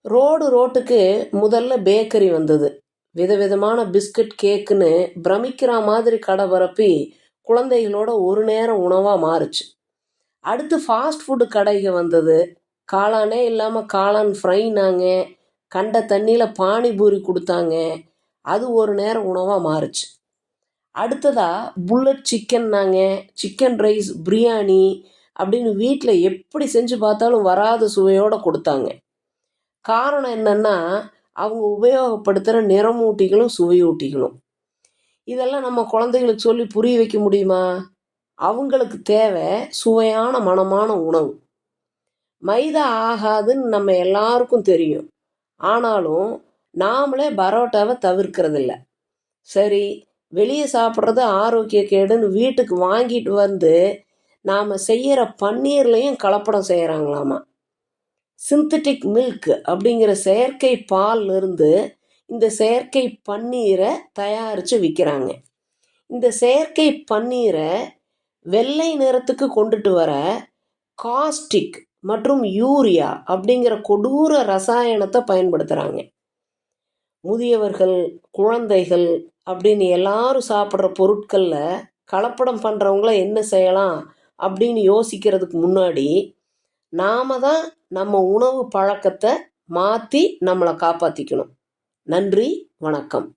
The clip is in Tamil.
ரோட்டுக்கு முதல்ல பேக்கரி வந்தது. விதவிதமான பிஸ்கட், கேக்குன்னு பிரமிக்கிற மாதிரி கடை பரப்பி குழந்தைகளோட ஒரு நேர உணவா மாறுச்சு. அடுத்து ஃபாஸ்ட் ஃபுட் கடைக வந்தது. காளானே இல்லாம காளான் ஃப்ரைனாங்க. கண்ட தண்ணியில பானிபூரி குடுத்தாங்க. அது ஒரு நேர உணவா மாறுச்சு. அடுத்ததா புல்லட் சிக்கன்னாங்க. சிக்கன் ரைஸ், பிரியாணி அப்படின்னு வீட்ல எப்படி செஞ்சு பார்த்தாலும் வராத சுவையோட கொடுத்தாங்க. காரணம் என்னன்னா, அவங்க உபயோகப்படுத்துகிற நிறமூட்டிகளும் சுவையூட்டிகளும். இதெல்லாம் நம்ம குழந்தைகளுக்கு சொல்லி புரிய வைக்க முடியுமா? அவங்களுக்கு தேவை சுவையான மணமான உணவு. மைதா ஆகாதுன்னு நம்ம எல்லாருக்கும் தெரியும். ஆனாலும் நாமளே பரோட்டாவை தவிர்க்கிறதில்ல. சரி, வெளியே சாப்பிட்றது ஆரோக்கிய கேடுன்னு வீட்டுக்கு வாங்கிட்டு வந்து நாம் செய்கிற பன்னீர்லையும் கலப்படம் செய்கிறாங்களாமா. சிந்தட்டிக் மில்க் அப்படிங்கிற செயற்கை பால்ல இருந்து இந்த செயற்கை பன்னீரை தயாரித்து விற்கிறாங்க. இந்த செயற்கை பன்னீரை வெள்ளை நிறத்துக்கு கொண்டுட்டு வர காஸ்டிக் மற்றும் யூரியா அப்படிங்கிற கொடூர ரசாயனத்தை பயன்படுத்துகிறாங்க. முதியவர்கள், குழந்தைகள் அப்படின்னு எல்லாரும் சாப்பிட்ற பொருட்களில் கலப்படம் பண்ணுறவங்கள என்ன செய்யலாம் அப்படின்னு யோசிக்கிறதுக்கு முன்னாடி நாம தான் நம்ம உணவு பழக்கத்தை மாற்றி நம்மளை காப்பாற்றிக்கணும். நன்றி, வணக்கம்.